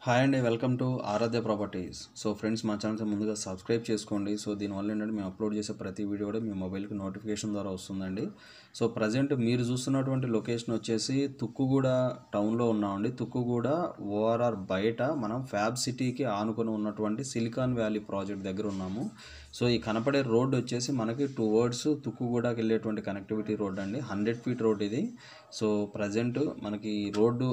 Hi అండి, welcome to Aradhya properties. So friends, మా ఛానల్ని ముందుగా సబ్స్క్రైబ్ చేసుకోండి. సో దీనివల్ల ఏంటంటే మేము అప్లోడ్ చేసే ప్రతి వీడియో కూడా మీ మొబైల్కి నోటిఫికేషన్ ద్వారా వస్తుందండి. సో ప్రజెంట్ మీరు చూస్తున్నటువంటి లొకేషన్ వచ్చేసి తుక్కుగూడ టౌన్లో ఉన్నామండి. తుక్కుగూడ ఓఆర్ఆర్ బయట మనం ఫ్యాబ్ సిటీకి ఆనుకొని ఉన్నటువంటి సిలికాన్ వ్యాలీ ప్రాజెక్ట్ దగ్గర ఉన్నాము. సో ఈ కనపడే రోడ్డు వచ్చేసి మనకి టువర్డ్స్ తుక్కుగూడకి వెళ్ళేటువంటి కనెక్టివిటీ రోడ్ అండి. 100 ఫీట్ రోడ్ ఇది. సో ప్రజెంట్ మనకి రోడ్డు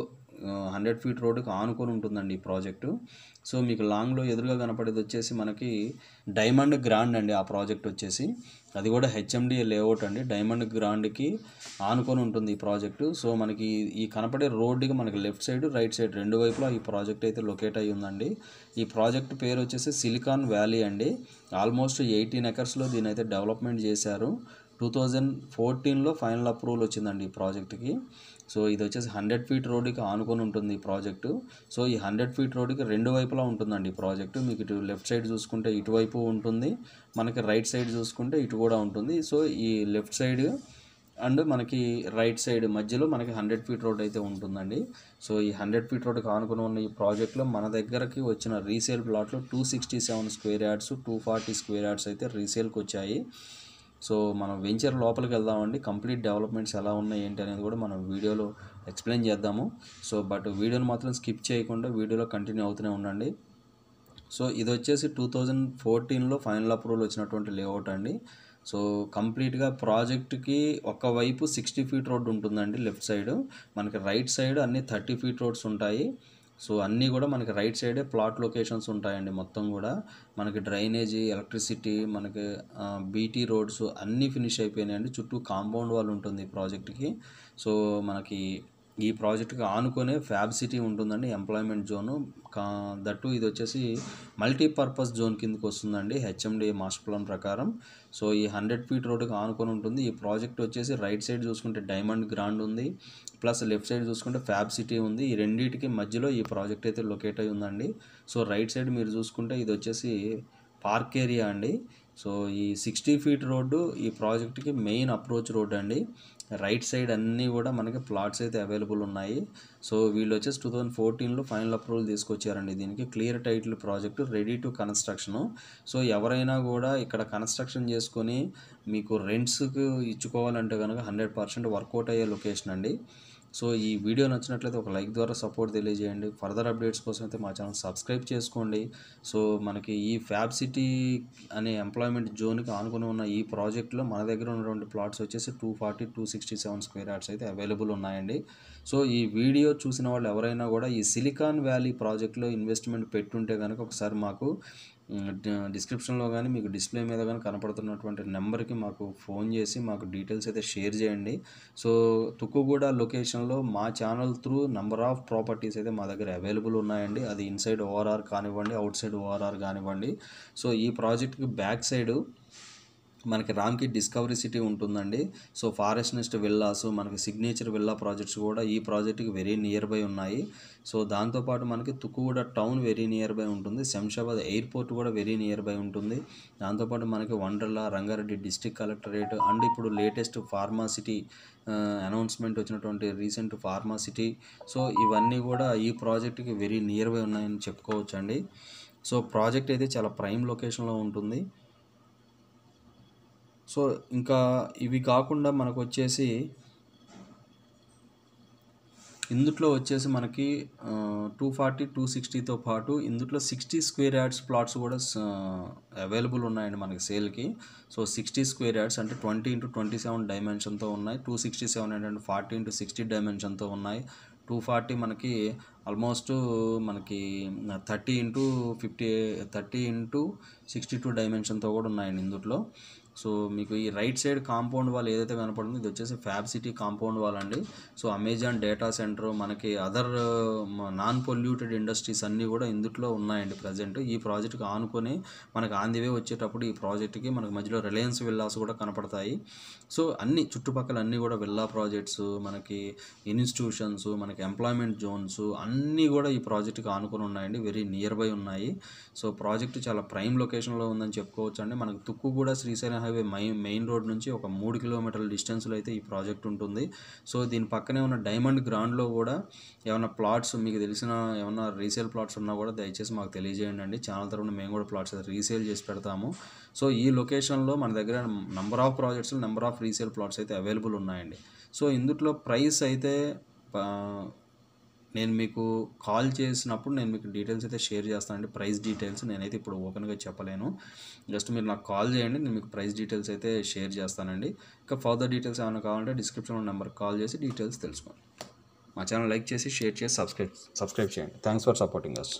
100 ఫీట్ రోడ్డుకి ఆనుకొని ఉంటుందండి ఈ ప్రాజెక్టు. సో మీకు లాంగ్లో ఎదురుగా కనపడేది వచ్చేసి మనకి డైమండ్ గ్రాండ్ అండి. ఆ ప్రాజెక్ట్ వచ్చేసి అది కూడా హెచ్ఎండి లేఅవుట్ అండి. డైమండ్ గ్రాండ్కి ఆనుకొని ఉంటుంది ఈ ప్రాజెక్టు. సో మనకి ఈ కనపడే రోడ్డుకి మనకి లెఫ్ట్ సైడ్ రైట్ సైడ్ రెండు వైపులా ఈ ప్రాజెక్ట్ అయితే లొకేట్ అయ్యి ఉందండి. ఈ ప్రాజెక్ట్ పేరు వచ్చేసి సిలికాన్ వ్యాలీ అండి. ఆల్మోస్ట్ 18 ఎకర్స్లో దీని అయితే డెవలప్మెంట్ చేశారు. 2014లో ఫైనల్ అప్రూవల్ వచ్చిందండి ఈ ప్రాజెక్ట్కి. సో ఇది వచ్చేసి 100 ఫీట్ రోడ్డుకి ఆనుకొని ఉంటుంది ఈ ప్రాజెక్టు. సో ఈ 100 ఫీట్ రోడ్డుకి రెండు వైపులా ఉంటుందండి ఈ ప్రాజెక్టు. మీకు ఇటు లెఫ్ట్ సైడ్ చూసుకుంటే ఇటువైపు ఉంటుంది, మనకి రైట్ సైడ్ చూసుకుంటే ఇటు కూడా ఉంటుంది. సో ఈ లెఫ్ట్ సైడ్ అండ్ మనకి రైట్ సైడ్ మధ్యలో మనకి 100 ఫీట్ రోడ్ అయితే ఉంటుందండి. సో ఈ 100 ఫీట్ రోడ్కి ఆనుకొని ఉన్న ఈ ప్రాజెక్ట్లో మన దగ్గరకి వచ్చిన రీసేల్ ప్లాట్లు 267 స్క్వేర్ యార్డ్స్, 240 స్క్వేర్ యార్డ్స్ అయితే రీసేల్కి వచ్చాయి. సో మనం వెంచర్ లోపలికి వెళ్దామండి. కంప్లీట్ డెవలప్మెంట్స్ ఎలా ఉన్నాయి ఏంటి అనేది కూడా మనం వీడియోలో ఎక్స్ప్లెయిన్ చేద్దాము. సో బట్ వీడియోని మాత్రం స్కిప్ చేయకుండా వీడియోలో కంటిన్యూ అవుతూనే ఉండండి. సో ఇది వచ్చేసి 2014లో ఫైనల్ అప్రూవల్ వచ్చినటువంటి లేఅవుట్ అండి. సో కంప్లీట్గా ప్రాజెక్ట్కి ఒకవైపు 60 ఫీట్ రోడ్ ఉంటుందండి లెఫ్ట్ సైడ్, మనకి రైట్ సైడ్ అన్ని 30 ఫీట్ రోడ్స్ ఉంటాయి. సో అన్నీ కూడా మనకి రైట్ సైడే ప్లాట్ లొకేషన్స్ ఉంటాయండి. మొత్తం కూడా మనకి డ్రైనేజీ, ఎలక్ట్రిసిటీ, మనకి బీటీ రోడ్స్ అన్నీ ఫినిష్ అయిపోయినాయండి. చుట్టూ కాంపౌండ్ వాల్ ఉంటుంది ఈ ప్రాజెక్ట్కి. సో మనకి ఈ ప్రాజెక్ట్కి ఆనుకొనే ఫ్యాబ్ సిటీ ఉంటుందండి, ఎంప్లాయ్మెంట్ జోను. దట్టు ఇది వచ్చేసి మల్టీపర్పస్ జోన్ కిందకి వస్తుందండి హెచ్ఎండి మాస్టర్ ప్లాన్ ప్రకారం. సో ఈ 100 ఫీట్ రోడ్డుకి ఆనుకొని ఉంటుంది ఈ ప్రాజెక్ట్ వచ్చేసి. రైట్ సైడ్ చూసుకుంటే డైమండ్ గ్రాండ్ ఉంది, ప్లస్ లెఫ్ట్ సైడ్ చూసుకుంటే ఫ్యాబ్ సిటీ ఉంది. ఈ రెండింటికి మధ్యలో ఈ ప్రాజెక్ట్ అయితే లొకేట్ అయి ఉందండి. సో రైట్ సైడ్ మీరు చూసుకుంటే ఇది వచ్చేసి పార్క్ ఏరియా అండి. సో ఈ 60 ఫీట్ రోడ్డు ఈ ప్రాజెక్ట్కి మెయిన్ అప్రోచ్ రోడ్ అండి. రైట్ సైడ్ అన్నీ కూడా మనకి ప్లాట్స్ అయితే అవైలబుల్ ఉన్నాయి. సో వీళ్ళు వచ్చేసి 2014లో ఫైనల్ అప్రూవల్ తీసుకొచ్చారండి. దీనికి clear title project, ready to construction. So ఎవరైనా కూడా ఇక్కడ కన్స్ట్రక్షన్ చేసుకొని మీకు రెంట్స్కి ఇచ్చుకోవాలంటే కనుక 100% వర్కౌట్ అయ్యే లొకేషన్ అండి. సో ఈ వీడియో నచ్చినట్లయితే ఒక లైక్ ద్వారా సపోర్ట్ తెలియజేయండి. ఫర్దర్ అప్డేట్స్ కోసం అయితే మా ఛానల్ సబ్స్క్రైబ్ చేసుకోండి. సో మనకి ఈ ఫ్యాబ్ సిటీ అనే ఎంప్లాయ్మెంట్ జోన్కి ఆనుకుని ఉన్న ఈ ప్రాజెక్ట్లో మన దగ్గర ఉన్నటువంటి ప్లాట్స్ వచ్చేసి 240, 267 స్క్వేర్ యార్డ్స్ అయితే అవైలబుల్ ఉన్నాయండి. సో ఈ వీడియో చూసిన వాళ్ళు ఎవరైనా కూడా ఈ సిలికాన్ వ్యాలీ ప్రాజెక్ట్లో ఇన్వెస్ట్మెంట్ పెట్టుంటే కనుక ఒకసారి మాకు డిస్క్రిప్షన్లో కానీ మీకు డిస్ప్లే మీద కానీ కనపడుతున్నటువంటి నెంబర్కి మాకు ఫోన్ చేసి మాకు డీటెయిల్స్ అయితే షేర్ చేయండి. సో తుక్కుగూడ లొకేషన్లో మా channel through number of properties అయితే మా దగ్గర అవైలబుల్ ఉన్నాయండి. అది ఇన్సైడ్ ఓఆర్ఆర్ కానివ్వండి, అవుట్ సైడ్ ఓఆర్ఆర్ కానివ్వండి. సో ఈ ప్రాజెక్ట్కి బ్యాక్ సైడు మనకి రామ్కి డిస్కవరీ సిటీ ఉంటుందండి. సో ఫారెస్ట్ నెస్ట్ విల్లాస్, మనకి సిగ్నేచర్ విల్లా ప్రాజెక్ట్స్ కూడా ఈ ప్రాజెక్ట్కి వెరీ నియర్ బై ఉన్నాయి. సో దాంతోపాటు మనకి Tukkuguda town very near by ఉంటుంది. శంషాబాద్ ఎయిర్పోర్ట్ కూడా వెరీ నియర్ బై ఉంటుంది. దాంతోపాటు మనకి Wonderla, Rangareddy district collectorate and ఇప్పుడు లేటెస్ట్ ఫార్మాసిటీ అనౌన్స్మెంట్ వచ్చినటువంటి రీసెంట్ ఫార్మాసిటీ. సో ఇవన్నీ కూడా ఈ ప్రాజెక్ట్కి వెరీ నియర్ బై ఉన్నాయని చెప్పుకోవచ్చండి. సో ప్రాజెక్ట్ అయితే చాలా ప్రైమ్ లొకేషన్లో ఉంటుంది. సో ఇంకా ఇవి కాకుండా మనకు వచ్చేసి ఇందుట్లో వచ్చేసి మనకి 240, 260తో పాటు ఇందుట్లో 60 స్క్వేర్ యార్డ్స్ ప్లాట్స్ కూడా అవైలబుల్ ఉన్నాయండి మనకి సేల్కి. సో 60 స్క్వేర్ యార్డ్స్ అంటే 20x27 డైమెన్షన్తో ఉన్నాయి. 267 ఏంటంటే 40x60 డైమెన్షన్తో ఉన్నాయి. 240 మనకి ఆల్మోస్ట్ మనకి 30x50, 30x62 డైమెన్షన్తో కూడా ఉన్నాయండి ఇందుట్లో. సో మీకు ఈ రైట్ సైడ్ కాంపౌండ్ వాల్ ఏదైతే కనపడుతుందో ఇది వచ్చేసి ఫ్యాబ్ సిటీ కాంపౌండ్ వాల్ అండి. సో అమెజాన్ డేటా సెంటర్, మనకి అదర్ నాన్ పొల్యూటెడ్ ఇండస్ట్రీస్ అన్నీ కూడా ఇందుట్లో ఉన్నాయండి ప్రజెంట్. ఈ ప్రాజెక్ట్కి ఆనుకొని మనకి ఆన్ ది వే వచ్చేటప్పుడు ఈ ప్రాజెక్ట్కి మనకి మధ్యలో రిలయన్స్ విల్లాస్ కూడా కనపడతాయి. సో అన్ని చుట్టుపక్కల అన్నీ కూడా విల్లా ప్రాజెక్ట్స్, మనకి ఇన్స్టిట్యూషన్స్, మనకి ఎంప్లాయ్మెంట్ జోన్స్ అన్నీ కూడా ఈ ప్రాజెక్ట్కి ఆనుకొని ఉన్నాయండి, వెరీ నియర్ బై ఉన్నాయి. సో ప్రాజెక్ట్ చాలా ప్రైమ్ లొకేషన్లో ఉందని చెప్పుకోవచ్చు అండి. మనకి Tukkuguda Srisailam highway main road నుంచి ఒక 3 కిలోమీటర్ల డిస్టెన్స్లో అయితే ఈ ప్రాజెక్ట్ ఉంటుంది. సో దీని పక్కనే ఉన్న డైమండ్ గ్రాండ్లో కూడా ఏమైనా ప్లాట్స్ మీకు తెలిసిన ఏమన్నా రీసేల్ ప్లాట్స్ ఉన్నా కూడా దయచేసి మాకు తెలియజేయండి అండి. ఛానల్ తరపున మేము కూడా ప్లాట్స్ అయితే రీసేల్ చేసి పెడతాము. సో ఈ లొకేషన్లో మన దగ్గర number of projects, number of resale plots అయితే అవైలబుల్ ఉన్నాయండి. సో ఇందులో ప్రైస్ అయితే నేను మీకు కాల్ చేసినప్పుడు నేను మీకు డీటెయిల్స్ అయితే షేర్ చేస్తానండి. ప్రైస్ డీటెయిల్స్ నేనైతే ఇప్పుడు ఓపెన్గా చెప్పలేను. జస్ట్ మీరు నాకు కాల్ చేయండి, నేను మీకు ప్రైస్ డీటెయిల్స్ అయితే షేర్ చేస్తానండి. ఇంకా ఫర్దర్ డీటెయిల్స్ ఏమైనా కావాలంటే డిస్క్రిప్షన్లో నెంబర్కి కాల్ చేసి డీటెయిల్స్ తెలుసుకోండి. మా ఛానల్ లైక్ చేసి, షేర్ చేసి, సబ్స్క్రైబ్ చేయండి. Thanks for supporting us.